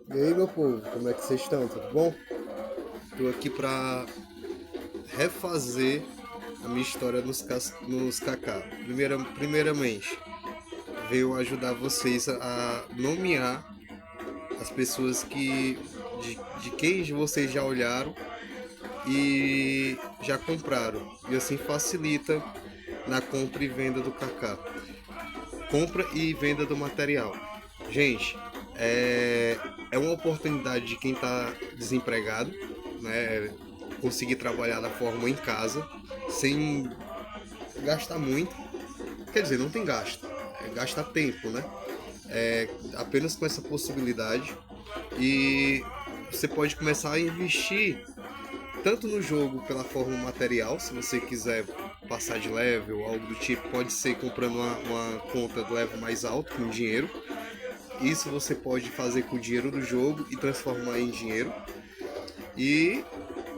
E aí, meu povo, como é que vocês estão? Tudo bom? Tô aqui pra refazer a minha história nos Kaká. Primeiramente, veio ajudar vocês a nomear as pessoas de quem vocês já olharam e já compraram. E assim facilita na compra e venda do Kaká. Compra e venda do material. Gente, é uma oportunidade de quem está desempregado, né? Conseguir trabalhar da forma em casa, sem gastar muito. Quer dizer, não tem gasto, gasta tempo, né? Apenas com essa possibilidade. E você pode começar a investir tanto no jogo pela forma material, se você quiser passar de level, algo do tipo, pode ser comprando uma conta de level mais alto com dinheiro. Isso você pode fazer com o dinheiro do jogo e transformar em dinheiro. E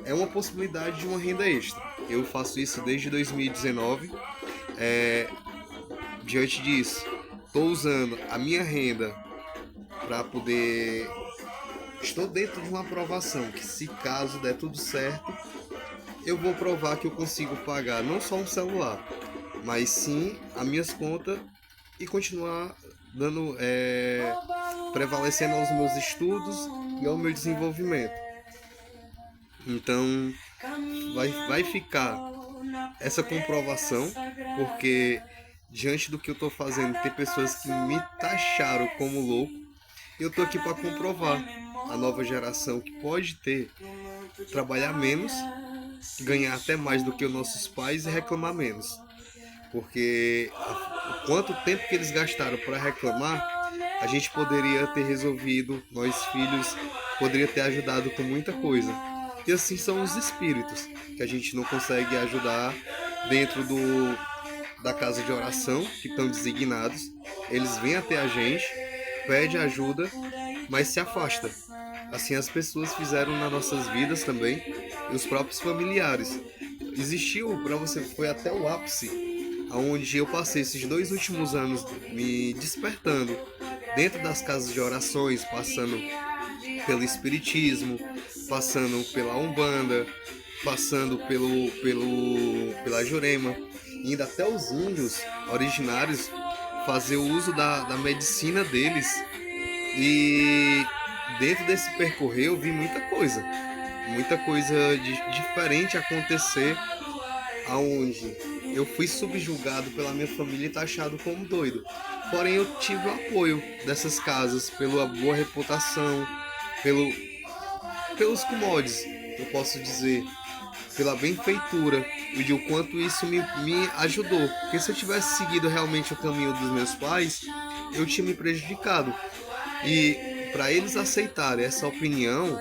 é uma possibilidade de uma renda extra. Eu faço isso desde 2019. Diante disso, estou usando a minha renda para poder. Estou dentro de uma aprovação que, se caso der tudo certo, eu vou provar que eu consigo pagar não só um celular, mas sim as minhas contas e continuar dando prevalecendo aos meus estudos e ao meu desenvolvimento. Então vai ficar essa comprovação, porque diante do que eu estou fazendo, tem pessoas que me taxaram como louco, e eu estou aqui para comprovar a nova geração que pode trabalhar menos, ganhar até mais do que os nossos pais e reclamar menos. Porque o quanto tempo que eles gastaram para reclamar, a gente poderia ter resolvido, nós filhos poderia ter ajudado com muita coisa. E assim são os espíritos, que a gente não consegue ajudar dentro da casa de oração, que estão designados. Eles vêm até a gente, pedem ajuda, mas se afasta. Assim as pessoas fizeram nas nossas vidas também, e os próprios familiares. Existiu para você, foi até o ápice, onde eu passei esses 2 últimos anos me despertando dentro das casas de orações, passando pelo espiritismo, passando pela Umbanda, passando pela Jurema, indo até os índios originários fazer o uso da medicina deles. E dentro desse percorrer eu vi muita coisa diferente acontecer, aonde eu fui subjugado pela minha família e taxado como doido. Porém, eu tive o apoio dessas casas pela boa reputação, pelo, pelos commodities, eu posso dizer, pela benfeitura e de o quanto isso me ajudou. Porque se eu tivesse seguido realmente o caminho dos meus pais, eu tinha me prejudicado. E para eles aceitarem essa opinião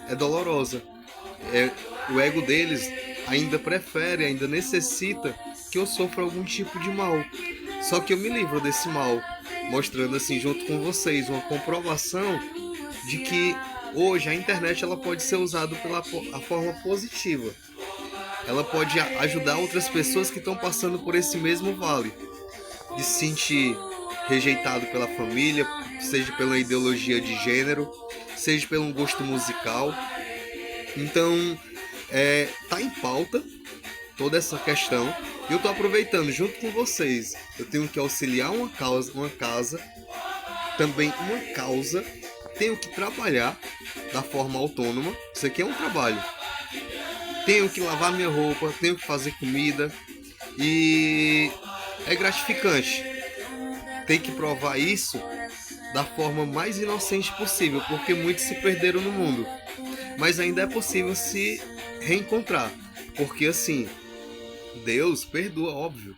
é dolorosa. O ego deles ainda prefere, ainda necessita que eu sofra algum tipo de mal. Só que eu me livro desse mal, mostrando assim junto com vocês uma comprovação de que hoje a internet ela pode ser usada pela a forma positiva. Ela pode ajudar outras pessoas que estão passando por esse mesmo vale, de se sentir rejeitado pela família, seja pela ideologia de gênero, seja pelo um gosto musical. Então, tá em pauta toda essa questão e eu tô aproveitando junto com vocês. Eu tenho que auxiliar uma casa, também uma causa, tenho que trabalhar da forma autônoma. Isso aqui é um trabalho. Tenho que lavar minha roupa, tenho que fazer comida e é gratificante. Tem que provar isso da forma mais inocente possível, porque muitos se perderam no mundo. Mas ainda é possível se reencontrar, porque assim, Deus perdoa, óbvio.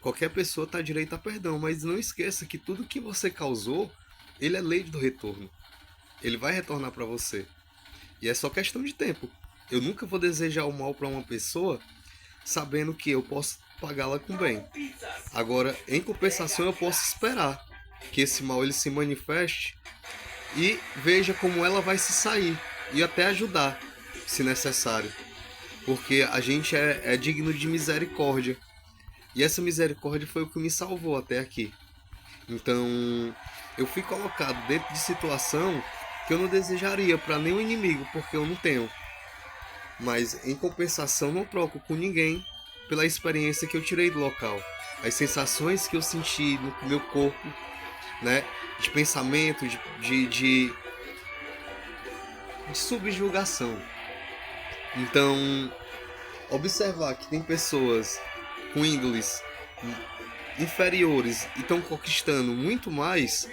Qualquer pessoa está direito a perdão, mas não esqueça que tudo que você causou, ele é lei do retorno. Ele vai retornar para você. E é só questão de tempo. Eu nunca vou desejar o mal para uma pessoa sabendo que eu posso pagá-la com bem. Agora, em compensação, eu posso esperar que esse mal ele se manifeste e veja como ela vai se sair e até ajudar, se necessário. Porque a gente é digno de misericórdia. E essa misericórdia foi o que me salvou até aqui. Então, eu fui colocado dentro de situação que eu não desejaria para nenhum inimigo, porque eu não tenho. Mas em compensação, não troco com ninguém pela experiência que eu tirei do local, as sensações que eu senti no meu corpo, né, de pensamento, de subjugação. Então, observar que tem pessoas com índoles inferiores e estão conquistando muito mais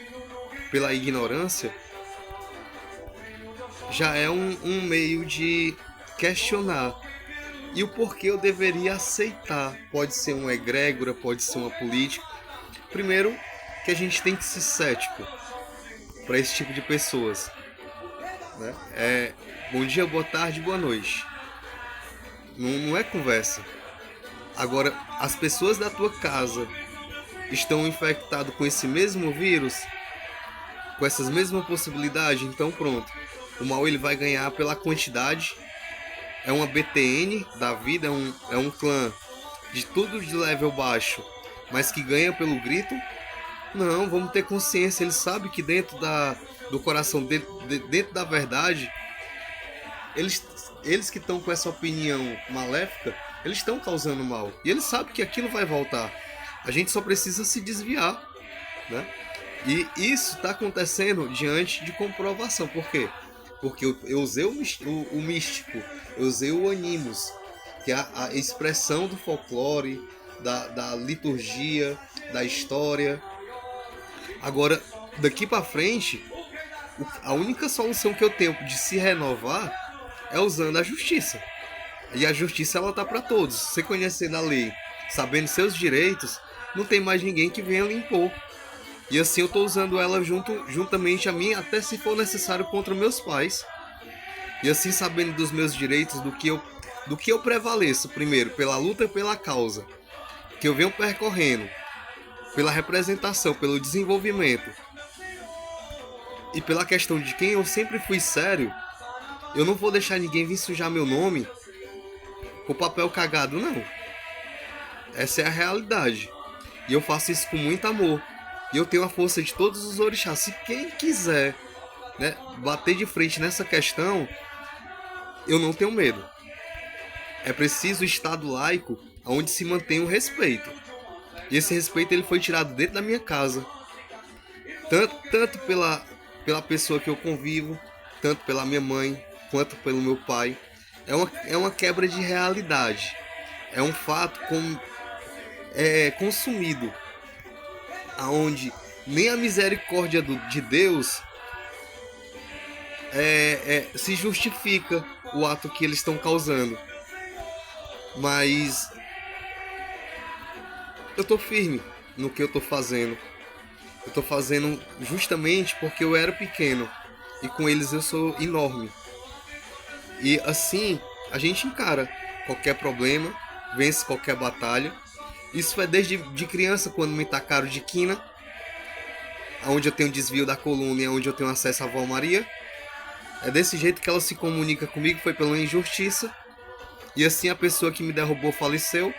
pela ignorância, já é um meio de questionar. E o porquê eu deveria aceitar? Pode ser uma egrégora, pode ser uma política. Primeiro, que a gente tem que ser cético para esse tipo de pessoas, né? Bom dia, boa tarde, boa noite. Não é conversa. Agora, as pessoas da tua casa estão infectadas com esse mesmo vírus, com essas mesmas possibilidades, então pronto. O mal ele vai ganhar pela quantidade. É uma BTN da vida, é um clã de tudo de level baixo, mas que ganha pelo grito. Não, vamos ter consciência. Ele sabe que dentro do coração, dentro da verdade, eles que estão com essa opinião maléfica, eles estão causando mal. E eles sabem que aquilo vai voltar. A gente só precisa se desviar, né? E isso está acontecendo diante de comprovação. Por quê? Porque eu usei o místico, eu usei o animus, que é a expressão do folclore, da liturgia, da história. Agora, daqui para frente, a única solução que eu tenho de se renovar é usando a justiça. E a justiça ela tá para todos. Você conhecendo a lei, sabendo seus direitos, não tem mais ninguém que venha lhe impor. E assim eu tô usando ela juntamente a mim, até se for necessário contra meus pais. E assim sabendo dos meus direitos, do que eu prevaleço, primeiro, pela luta e pela causa que eu venho percorrendo, pela representação, pelo desenvolvimento e pela questão de quem eu sempre fui sério, eu não vou deixar ninguém vir sujar meu nome com papel cagado, não. Essa é a realidade. E eu faço isso com muito amor. E eu tenho a força de todos os orixás. Se quem quiser, né, bater de frente nessa questão, eu não tenho medo. É preciso o Estado laico onde se mantém o respeito. E esse respeito ele foi tirado dentro da minha casa. Tanto pela pessoa que eu convivo, tanto pela minha mãe, quanto pelo meu pai. É uma quebra de realidade. É um fato consumido, aonde nem a misericórdia de Deus se justifica o ato que eles estão causando. Mas eu tô firme no que eu tô fazendo. Eu tô fazendo justamente porque eu era pequeno e com eles eu sou enorme. E assim a gente encara qualquer problema, vence qualquer batalha. Isso é desde de criança, quando me tacaram de quina, onde eu tenho desvio da coluna e onde eu tenho acesso à Avó Maria. É desse jeito que ela se comunica comigo, foi pela injustiça. E assim a pessoa que me derrubou faleceu.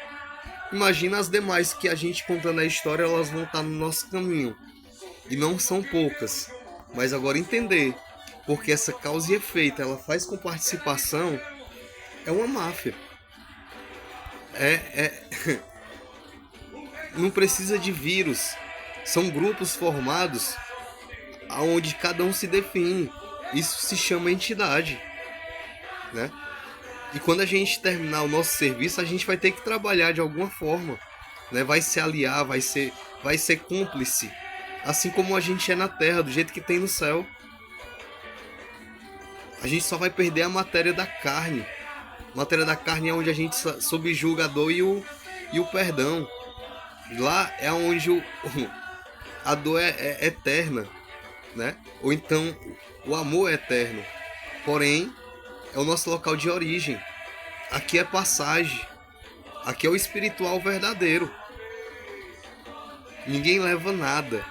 Imagina as demais que a gente contando a história, elas vão estar no nosso caminho. E não são poucas. Mas agora entender, porque essa causa e efeito, ela faz com participação, é uma máfia. Não precisa de vírus. São grupos formados onde cada um se define. Isso se chama entidade, né? E quando a gente terminar o nosso serviço, a gente vai ter que trabalhar de alguma forma, né? Vai se aliar, vai ser cúmplice, assim como a gente é na Terra, do jeito que tem no céu. A gente só vai perder a matéria da carne. A matéria da carne é onde a gente subjuga a dor e o perdão. Lá é onde a dor é eterna, né? Ou então o amor é eterno. Porém, é o nosso local de origem. Aqui é passagem. Aqui é o espiritual verdadeiro. Ninguém leva nada.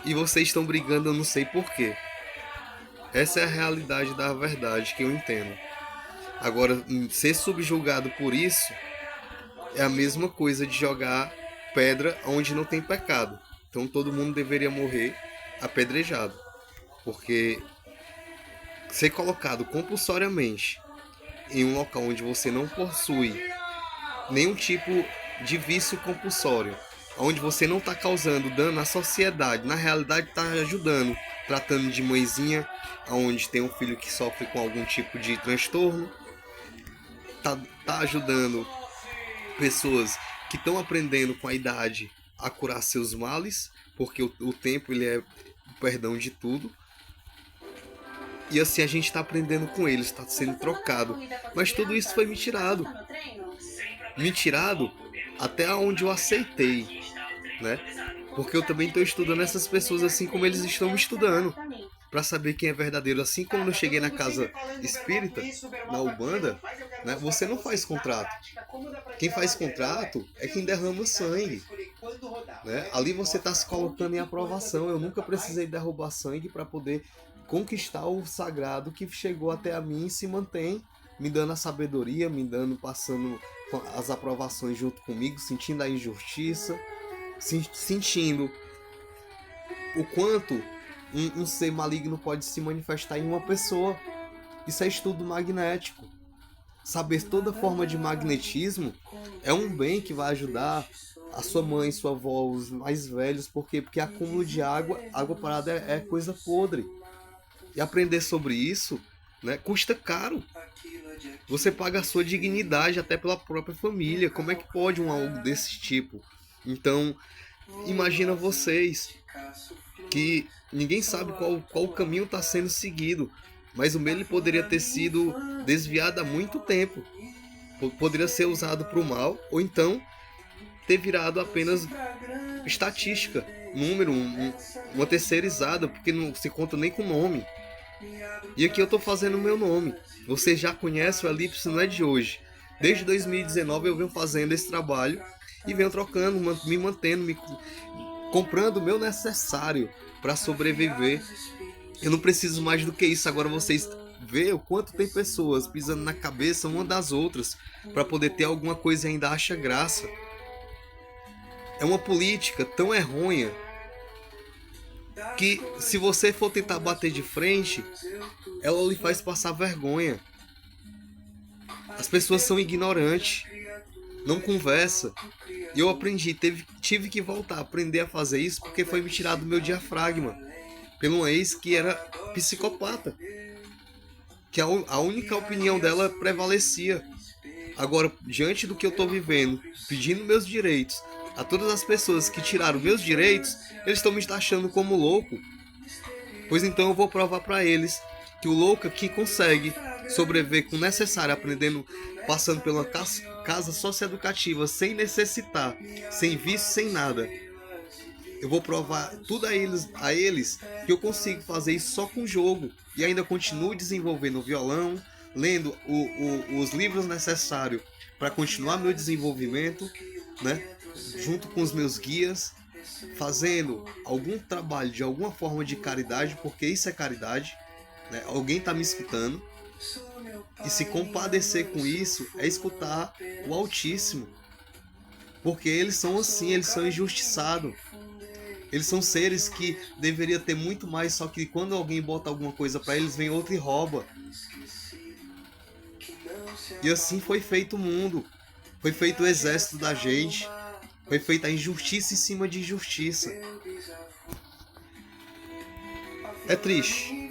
E vocês estão brigando, eu não sei porquê. Essa é a realidade da verdade que eu entendo. Agora, ser subjugado por isso é a mesma coisa de jogar pedra onde não tem pecado. Então todo mundo deveria morrer apedrejado. Porque ser colocado compulsoriamente em um local onde você não possui nenhum tipo de vício compulsório, onde você não está causando dano à sociedade, na realidade está ajudando, tratando de mãezinha, onde tem um filho que sofre com algum tipo de transtorno, tá ajudando pessoas que estão aprendendo com a idade a curar seus males, porque o tempo ele é o perdão de tudo. E assim a gente está aprendendo com eles, está sendo trocado. Mas tudo isso foi me tirado. Me tirado até onde eu aceitei, né? Porque eu também estou estudando essas pessoas assim como eles estão me estudando, para saber quem é verdadeiro. Assim como eu cheguei na casa espírita, na Umbanda, né? Você não faz contrato. Quem faz contrato é quem derrama sangue, né? Ali você está se colocando em aprovação. Eu nunca precisei derrubar sangue para poder conquistar o sagrado que chegou até a mim e se mantém, me dando a sabedoria, me dando, passando as aprovações junto comigo, sentindo a injustiça, sentindo o quanto um ser maligno pode se manifestar em uma pessoa. Isso é estudo magnético. Saber toda forma de magnetismo é um bem que vai ajudar a sua mãe, sua avó, os mais velhos. Por quê? Porque acúmulo de água parada é coisa podre. E aprender sobre isso, né, custa caro. Você paga a sua dignidade até pela própria família. Como é que pode algo desse tipo? Então, imagina vocês que ninguém sabe qual caminho está sendo seguido. Mas o meu ele poderia ter sido desviado há muito tempo. Poderia ser usado para o mal, ou então ter virado apenas estatística, número, uma terceirizada, porque não se conta nem com nome. E aqui eu estou fazendo o meu nome. Você já conhece o Elipse, não é de hoje. Desde 2019 eu venho fazendo esse trabalho e venho trocando, me mantendo, comprando o meu necessário para sobreviver. Eu não preciso mais do que isso. Agora vocês veem o quanto tem pessoas pisando na cabeça uma das outras para poder ter alguma coisa e ainda acha graça. É uma política tão errônea que se você for tentar bater de frente, ela lhe faz passar vergonha. As pessoas são ignorantes, não conversa. E eu aprendi, tive que voltar a aprender a fazer isso porque foi me tirado do meu diafragma pelo uma ex que era psicopata, que a única opinião dela prevalecia. Agora, diante do que eu estou vivendo, pedindo meus direitos a todas as pessoas que tiraram meus direitos, eles estão me taxando como louco. Pois então eu vou provar para eles que o louco que consegue sobreviver com o necessário, aprendendo, passando pela casa socioeducativa, sem necessitar, sem vício, sem nada. Eu vou provar tudo a eles que eu consigo fazer isso só com jogo. E ainda continuo desenvolvendo o violão, lendo os livros necessários para continuar meu desenvolvimento, né? Junto com os meus guias, fazendo algum trabalho de alguma forma de caridade, porque isso é caridade, né? Alguém está me escutando. E se compadecer com isso é escutar o Altíssimo. Porque eles são assim, eles são injustiçados. Eles são seres que deveriam ter muito mais, só que quando alguém bota alguma coisa para eles, vem outro e rouba. E assim foi feito o mundo. Foi feito o exército da gente. Foi feita a injustiça em cima de injustiça. É triste.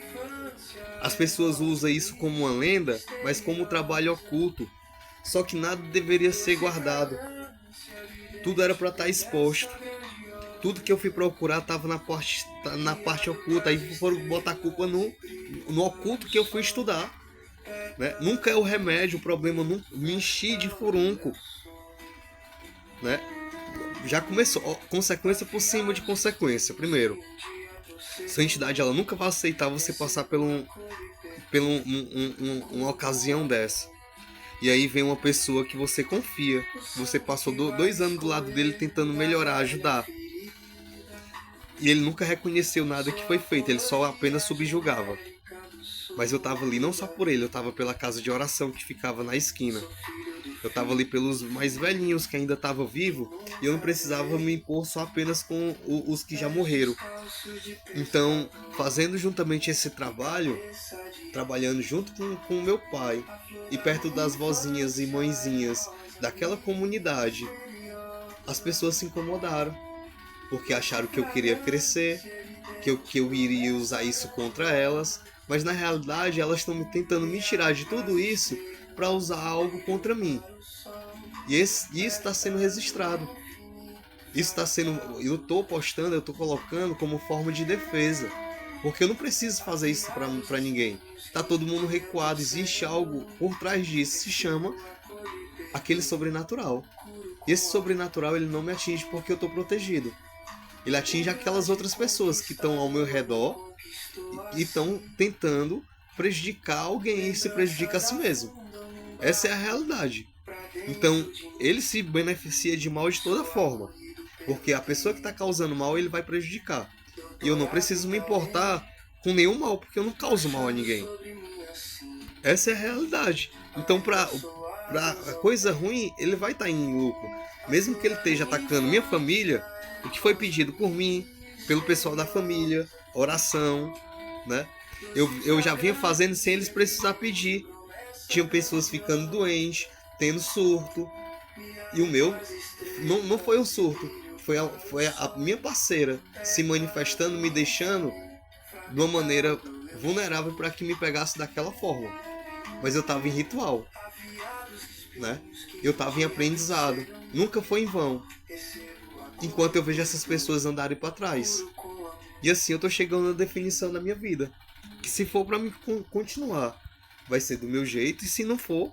As pessoas usam isso como uma lenda, mas como um trabalho oculto. Só que nada deveria ser guardado. Tudo era para estar exposto. Tudo que eu fui procurar estava na parte oculta. Aí foram botar a culpa no oculto que eu fui estudar, né? Nunca é o remédio, o problema. Me enchi de furunco, né? Já começou, consequência por cima de consequência. Primeiro, sua entidade ela nunca vai aceitar você passar por uma ocasião dessa. E aí vem uma pessoa que você confia. Você passou 2 anos do lado dele tentando melhorar, ajudar. E ele nunca reconheceu nada que foi feito, ele só apenas subjugava. Mas eu estava ali não só por ele, eu estava pela casa de oração que ficava na esquina. Eu tava ali pelos mais velhinhos que ainda estavam vivos e eu não precisava me impor só apenas com os que já morreram. Então, fazendo juntamente esse trabalho, trabalhando junto com o meu pai e perto das vozinhas e mãezinhas daquela comunidade, as pessoas se incomodaram porque acharam que eu queria crescer, que eu iria usar isso contra elas, mas na realidade elas estão tentando me tirar de tudo isso para usar algo contra mim. E isso está sendo registrado. Isso está sendo. Eu estou postando, eu estou colocando como forma de defesa. Porque eu não preciso fazer isso para ninguém. Tá todo mundo recuado, existe algo por trás disso, se chama aquele sobrenatural. E esse sobrenatural ele não me atinge porque eu estou protegido. Ele atinge aquelas outras pessoas que estão ao meu redor e estão tentando prejudicar alguém e se prejudica a si mesmo. Essa é a realidade. Então, ele se beneficia de mal de toda forma. Porque a pessoa que está causando mal, ele vai prejudicar. E eu não preciso me importar com nenhum mal, porque eu não causo mal a ninguém. Essa é a realidade. Então, pra coisa ruim, ele vai estar em lucro. Mesmo que ele esteja atacando minha família, o que foi pedido por mim, pelo pessoal da família, oração, né? Eu já vinha fazendo sem eles precisar pedir. Tinham pessoas ficando doentes, tendo surto. E o meu não foi um surto. Foi a minha parceira se manifestando, me deixando de uma maneira vulnerável para que me pegasse daquela forma. Mas eu estava em ritual, né? Eu estava em aprendizado. Nunca foi em vão. Enquanto eu vejo essas pessoas andarem para trás. E assim eu tô chegando na definição da minha vida. Que se for para mim continuar, vai ser do meu jeito. E se não for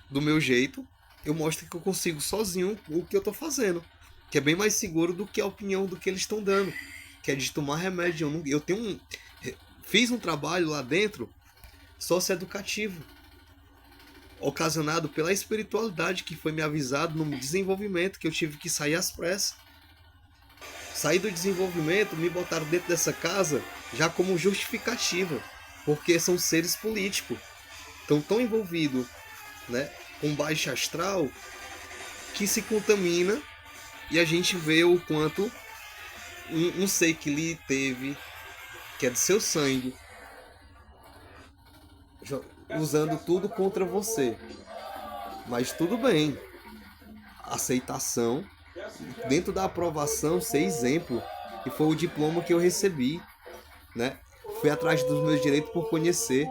do meu jeito, eu mostro que eu consigo sozinho o que eu tô fazendo. Que é bem mais seguro do que a opinião do que eles estão dando. Que é de tomar remédio. Eu fiz um trabalho lá dentro socioeducativo, ocasionado pela espiritualidade que foi me avisado no desenvolvimento, que eu tive que sair às pressas. Saí do desenvolvimento, me botaram dentro dessa casa já como justificativa, porque são seres políticos, estão tão envolvidos, né, com baixa astral, que se contamina e a gente vê o quanto um ser que lhe teve, que é do seu sangue, usando tudo contra você. Mas tudo bem. Aceitação, dentro da aprovação, ser exemplo. E foi o diploma que eu recebi, né? Fui atrás dos meus direitos por conhecer.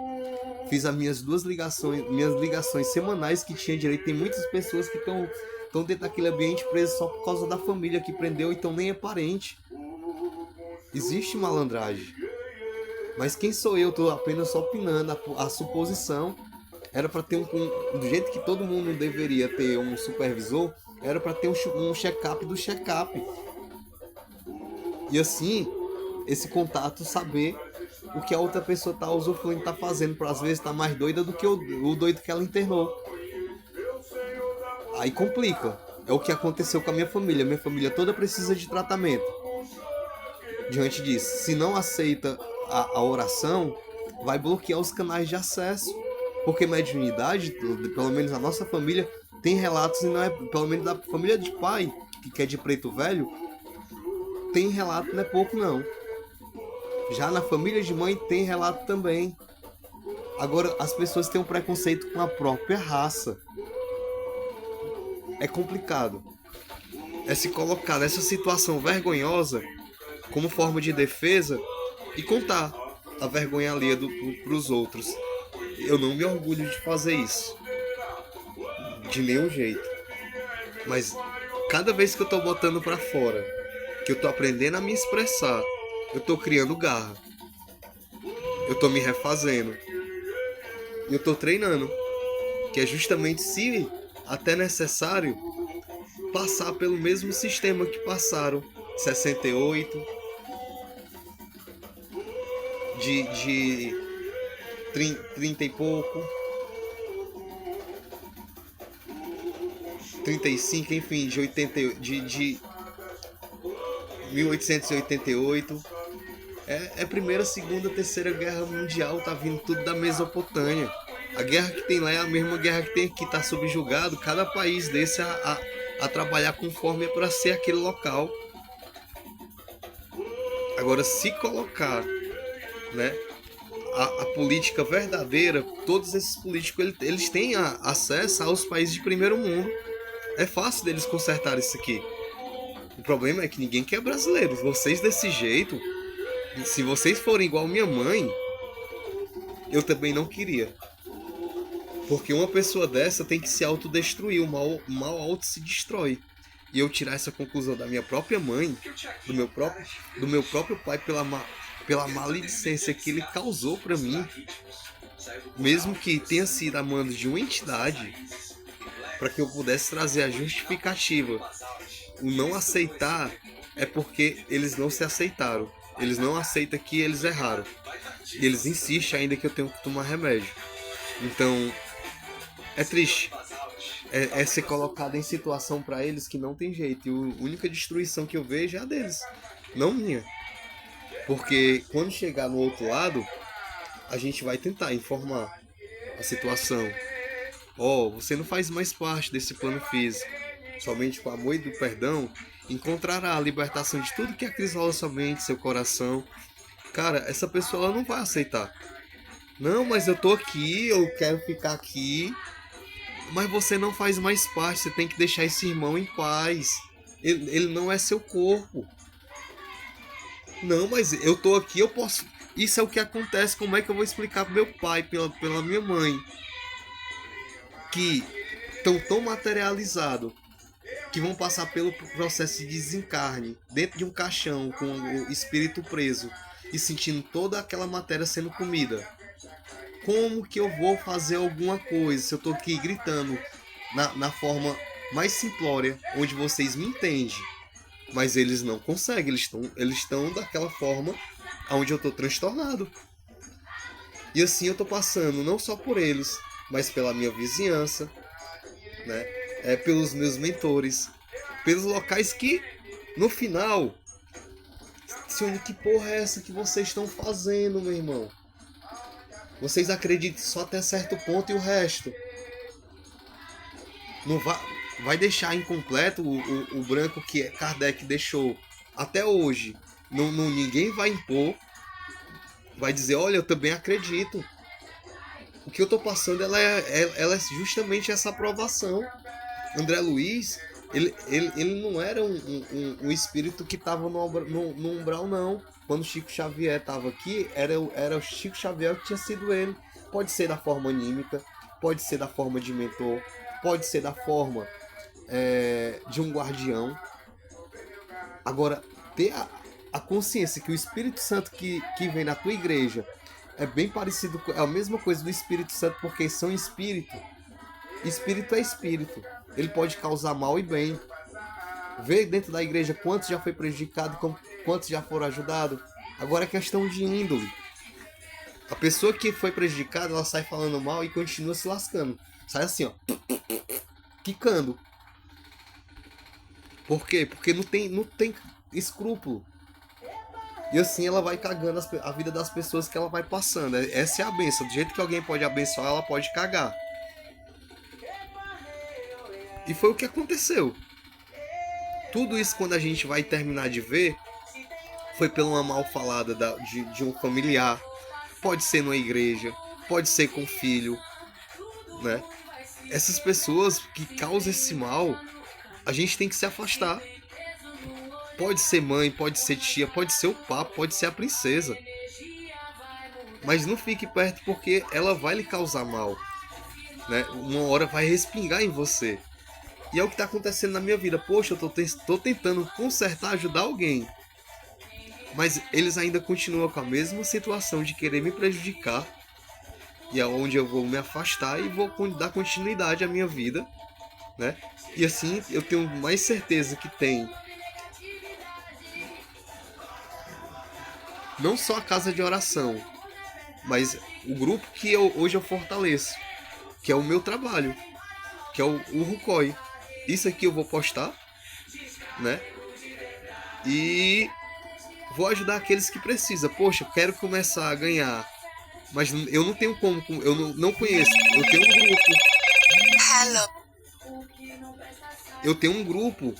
Fiz as minhas ligações semanais que tinha direito. Tem muitas pessoas que estão dentro daquele ambiente preso só por causa da família que prendeu, então nem é parente. Existe malandragem. Mas quem sou eu? Tô apenas só opinando a suposição. Era para ter do jeito que todo mundo deveria ter um supervisor, era para ter um check-up do check-up. E assim, esse contato, saber o que a outra pessoa tá usufruindo, tá fazendo, para às vezes tá mais doida do que o doido que ela internou. Aí complica. É o que aconteceu com a minha família. Minha família toda precisa de tratamento. Diante disso, se não aceita a oração, vai bloquear os canais de acesso. Porque mediunidade, pelo menos a nossa família, tem relatos, e não é, pelo menos da família de pai, que é de Preto Velho, tem relato, não é pouco não. Já na família de mãe tem relato também. Agora, as pessoas têm um preconceito com a própria raça. É complicado. É se colocar nessa situação vergonhosa como forma de defesa e contar a vergonha alheia para os outros. Eu não me orgulho de fazer isso. De nenhum jeito. Mas cada vez que eu tô botando pra fora, que eu tô aprendendo a me expressar, eu tô criando garra. Eu tô me refazendo. E eu tô treinando. Que é justamente, se até necessário, passar pelo mesmo sistema que passaram 68, de 30 e pouco, 35, enfim, de 1888. É Primeira, Segunda, Terceira Guerra Mundial, tá vindo tudo da Mesopotâmia. A guerra que tem lá é a mesma guerra que tem aqui, tá subjugado cada país desse a trabalhar conforme é para ser aquele local. Agora, se colocar, né, a política verdadeira, todos esses políticos eles têm acesso aos países de primeiro mundo. É fácil deles consertar isso aqui. O problema é que ninguém quer brasileiros. Vocês desse jeito, se vocês forem igual minha mãe, eu também não queria. Porque uma pessoa dessa tem que se autodestruir, o mal auto se destrói. E eu tirar essa conclusão da minha própria mãe, do meu próprio pai, pela maledicência que ele causou para mim, mesmo que tenha sido a mando de uma entidade, para que eu pudesse trazer a justificativa. O não aceitar é porque eles não se aceitaram. Eles não aceitam que eles erraram. E eles insistem ainda que eu tenho que tomar remédio. Então, é triste. É ser colocado em situação para eles que não tem jeito. E a única destruição que eu vejo é a deles, não minha. Porque quando chegar no outro lado, a gente vai tentar informar a situação. Você não faz mais parte desse plano físico. Somente com o amor e do perdão encontrará a libertação de tudo que acrisola sua mente, seu coração. Cara, essa pessoa ela não vai aceitar. Não, mas eu tô aqui, eu quero ficar aqui. Mas você não faz mais parte, você tem que deixar esse irmão em paz. Ele não é seu corpo. Não, mas eu tô aqui, eu posso... Isso é o que acontece, como é que eu vou explicar pro meu pai, pela minha mãe, que estão tão materializados, que vão passar pelo processo de desencarne, dentro de um caixão, com o espírito preso, e sentindo toda aquela matéria sendo comida. Como que eu vou fazer alguma coisa se eu tô aqui gritando na forma mais simplória, onde vocês me entendem? Mas eles não conseguem, eles estão daquela forma onde eu tô transtornado. E assim eu tô passando não só por eles, mas pela minha vizinhança, né? Pelos meus mentores, pelos locais que, no final, que porra é essa que vocês estão fazendo, meu irmão? Vocês acreditam só até certo ponto e o resto não vai deixar incompleto o branco que Kardec deixou até hoje. Ninguém vai impor, vai dizer, olha, eu também acredito. O que eu tô passando ela é justamente essa aprovação. André Luiz, ele não era um espírito que estava no umbral, não. Quando Chico Xavier estava aqui, era o Chico Xavier que tinha sido ele. Pode ser da forma anímica, pode ser da forma de mentor, pode ser da forma de um guardião. Agora, ter a consciência que o Espírito Santo que vem na tua igreja é bem parecido, é a mesma coisa do Espírito Santo, porque são espírito. Espírito é espírito. Ele pode causar mal e bem. Vê dentro da igreja quantos já foi prejudicado, quantos já foram ajudados. Agora é questão de índole. A pessoa que foi prejudicada, ela sai falando mal e continua se lascando. Sai assim, ó, quicando. Por quê? Porque não tem escrúpulo. E assim ela vai cagando a vida das pessoas que ela vai passando. Essa é a benção. Do jeito que alguém pode abençoar, ela pode cagar. E foi o que aconteceu. Tudo isso, quando a gente vai terminar de ver, foi por uma mal falada de um familiar. Pode ser numa igreja, pode ser com filho, né? Essas pessoas que causam esse mal, a gente tem que se afastar. Pode ser mãe, pode ser tia, pode ser o papo, pode ser a princesa. Mas não fique perto, porque ela vai lhe causar mal, né? Uma hora vai respingar em você. E é o que está acontecendo na minha vida. Poxa, eu tô tentando consertar, ajudar alguém. Mas eles ainda continuam com a mesma situação de querer me prejudicar. E é onde eu vou me afastar e vou dar continuidade à minha vida, né? E assim eu tenho mais certeza que tem não só a casa de oração, mas o grupo que hoje eu fortaleço, que é o meu trabalho, que é o Rucói. Isso aqui eu vou postar, né? E vou ajudar aqueles que precisam. Poxa, eu quero começar a ganhar, mas eu não tenho como, eu não conheço. Eu tenho um grupo. Eu tenho um grupo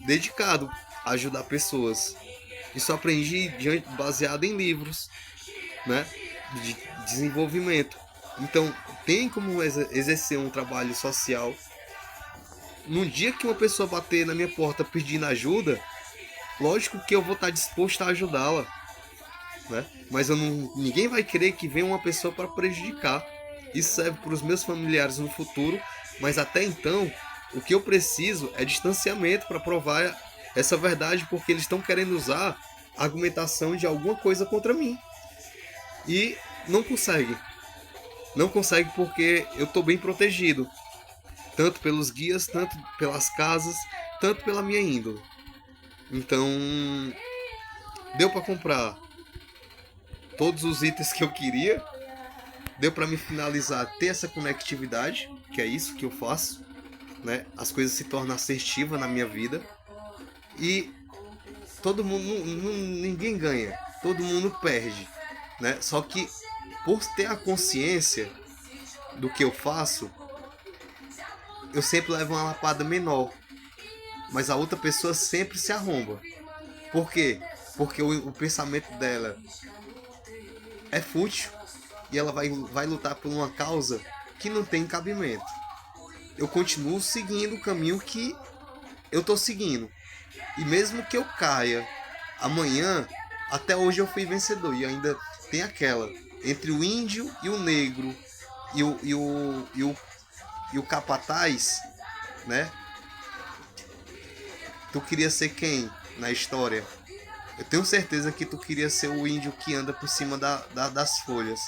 dedicado a ajudar pessoas. Isso eu aprendi baseado em livros, né, de desenvolvimento. Então, tem como exercer um trabalho social. No dia que uma pessoa bater na minha porta pedindo ajuda, lógico que eu vou estar disposto a ajudá-la, né? Mas ninguém vai querer que venha uma pessoa para prejudicar. Isso serve para os meus familiares no futuro, mas até então, o que eu preciso é distanciamento para provar essa verdade, porque eles estão querendo usar a argumentação de alguma coisa contra mim. E não consegue. Não consegue porque eu estou bem protegido. Tanto pelos guias, tanto pelas casas, tanto pela minha índole. Então, deu para comprar todos os itens que eu queria. Deu para me finalizar, ter essa conectividade, que é isso que eu faço, né? As coisas se tornam assertivas na minha vida. E todo mundo, ninguém ganha, todo mundo perde, né? Só que por ter a consciência do que eu faço, eu sempre levo uma lapada menor, mas a outra pessoa sempre se arromba. Por quê? Porque o pensamento dela é fútil e ela vai lutar por uma causa que não tem cabimento. Eu continuo seguindo o caminho que eu tô seguindo. E mesmo que eu caia amanhã, até hoje eu fui vencedor. E ainda tem aquela, entre o índio e o negro e o capataz, né? Tu queria ser quem na história? Eu tenho certeza que tu queria ser o índio que anda por cima das folhas.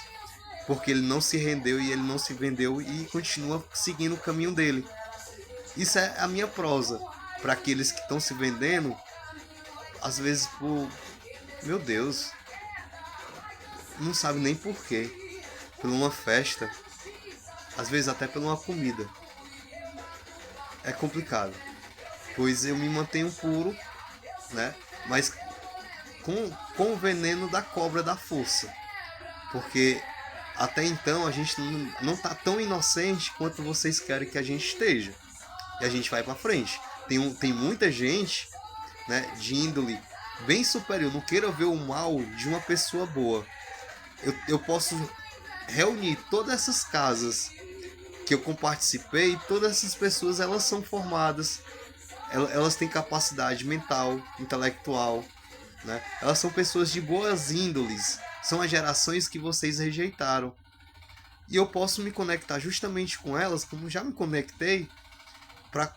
Porque ele não se rendeu e ele não se vendeu e continua seguindo o caminho dele. Isso é a minha prosa. Para aqueles que estão se vendendo, às vezes por... Meu Deus. Não sabe nem porquê. Por uma festa. Às vezes até por uma comida. É complicado. Pois eu me mantenho puro, né? Mas com o veneno da cobra da força. Porque até então a gente não tá tão inocente quanto vocês querem que a gente esteja. E a gente vai pra frente. Tem muita gente, né, de índole bem superior. Não queira ver o mal de uma pessoa boa. Eu posso reunir todas essas casas que eu participei. Todas essas pessoas, elas são formadas. Elas têm capacidade mental, intelectual, né? Elas são pessoas de boas índoles. São as gerações que vocês rejeitaram. E eu posso me conectar justamente com elas, como já me conectei, para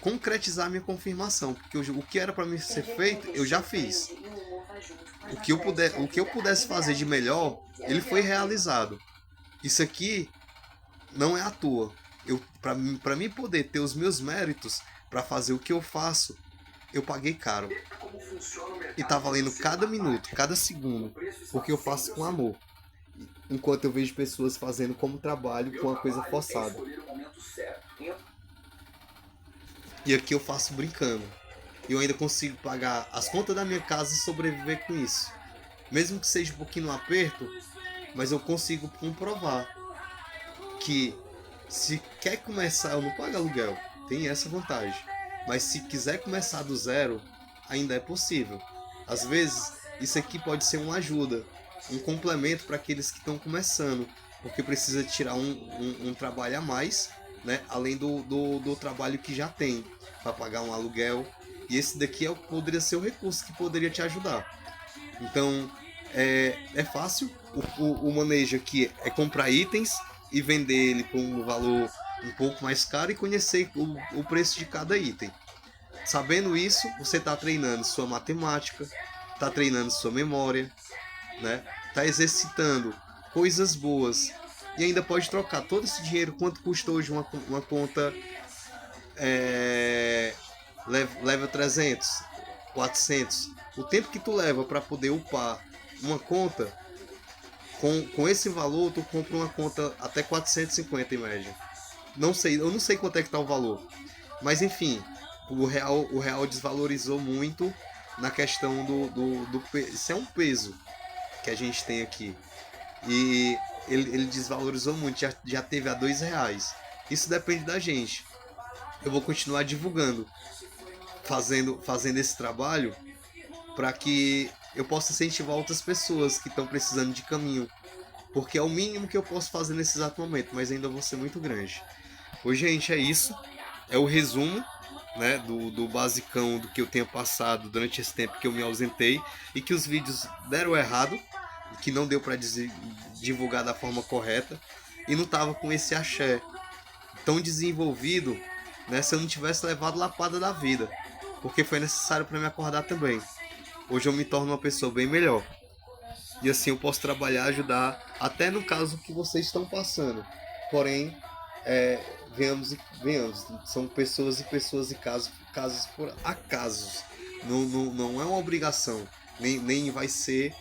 concretizar minha confirmação. Porque o que era para mim ser feito, eu já fiz. O que eu pudesse fazer de melhor, ele foi realizado. Isso aqui não é à toa. Para mim poder ter os meus méritos para fazer o que eu faço, eu paguei caro. E tá valendo cada minuto, cada segundo, porque eu faço com amor. Enquanto eu vejo pessoas fazendo como trabalho com uma coisa forçada. E aqui eu faço brincando. Eu ainda consigo pagar as contas da minha casa e sobreviver com isso. Mesmo que seja um pouquinho no aperto, mas eu consigo comprovar que se quer começar, eu não pago aluguel. Tem essa vantagem. Mas se quiser começar do zero, ainda é possível. Às vezes, isso aqui pode ser uma ajuda, um complemento para aqueles que estão começando, porque precisa tirar um trabalho a mais, né? Além do trabalho que já tem, para pagar um aluguel. E esse daqui poderia ser o recurso que poderia te ajudar. Então, é fácil. O manejo aqui é comprar itens e vender ele por um valor um pouco mais caro e conhecer o preço de cada item. Sabendo isso, você está treinando sua matemática, está treinando sua memória, né? Está exercitando coisas boas e ainda pode trocar todo esse dinheiro. Quanto custa hoje uma conta level 300, 400? O tempo que tu leva para poder upar uma conta, com esse valor tu compra uma conta até 450 em média. Eu não sei quanto é que tá o valor, mas enfim, o real desvalorizou muito na questão isso é um peso que a gente tem aqui. E ele desvalorizou muito, já teve a R$ 2. Isso depende da gente. Eu vou continuar divulgando, fazendo esse trabalho para que eu possa incentivar outras pessoas que estão precisando de caminho. Porque é o mínimo que eu posso fazer nesse exato momento, mas ainda vou ser muito grande. Pois, gente, é isso. É o resumo, né, do basicão do que eu tenho passado durante esse tempo que eu me ausentei e que os vídeos deram errado, que não deu para divulgar da forma correta e não tava com esse axé tão desenvolvido, né, se eu não tivesse levado lapada da vida, porque foi necessário para me acordar também. Hoje eu me torno uma pessoa bem melhor. E assim eu posso trabalhar, ajudar, até no caso que vocês estão passando. Porém, venhamos, são pessoas e pessoas e casos por acasos. Não é uma obrigação, nem vai ser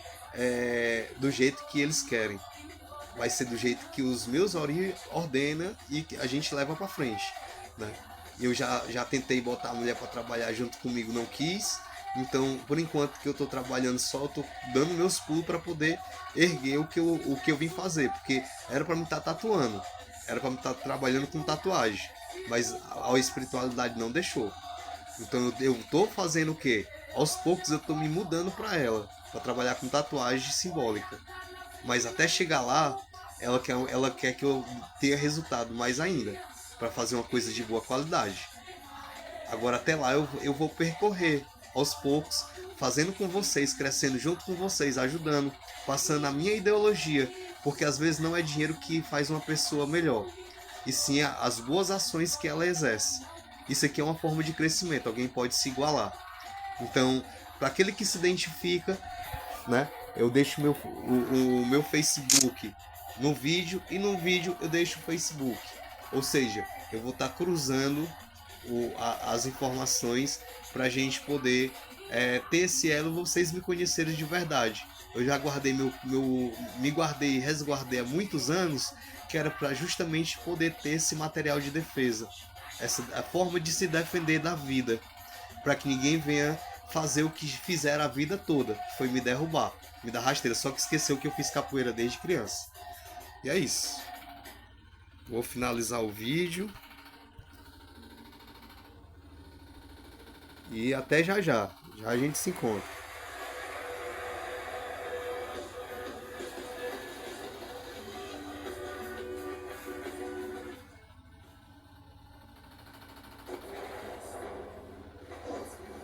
do jeito que eles querem. Vai ser do jeito que os meus ordena e que a gente leva para frente, né? Eu já tentei botar a mulher para trabalhar junto comigo, não quis. Então, por enquanto que eu tô trabalhando só, eu tô dando meus pulos para poder erguer o que eu vim fazer, porque era para me estar tatuando, era para me estar trabalhando com tatuagem, mas a espiritualidade não deixou. Então eu tô fazendo o quê? Aos poucos eu tô me mudando para ela, para trabalhar com tatuagem simbólica. Mas até chegar lá, ela quer que eu tenha resultado mais ainda, para fazer uma coisa de boa qualidade. Agora até lá eu vou percorrer aos poucos, fazendo com vocês, crescendo junto com vocês, ajudando, passando a minha ideologia, porque às vezes não é dinheiro que faz uma pessoa melhor, e sim as boas ações que ela exerce. Isso aqui é uma forma de crescimento, alguém pode se igualar. Então, para aquele que se identifica, né, eu deixo o meu Facebook no vídeo e no vídeo eu deixo o Facebook. Ou seja, eu vou estar cruzando as informações para a gente poder ter esse elo, vocês me conhecerem de verdade. Eu já guardei me guardei e resguardei há muitos anos, que era para justamente poder ter esse material de defesa, a forma de se defender da vida, para que ninguém venha fazer o que fizeram a vida toda, que foi me derrubar, me dar rasteira, só que esqueceu que eu fiz capoeira desde criança. E é isso. Vou finalizar o vídeo. E até já já. Já a gente se encontra.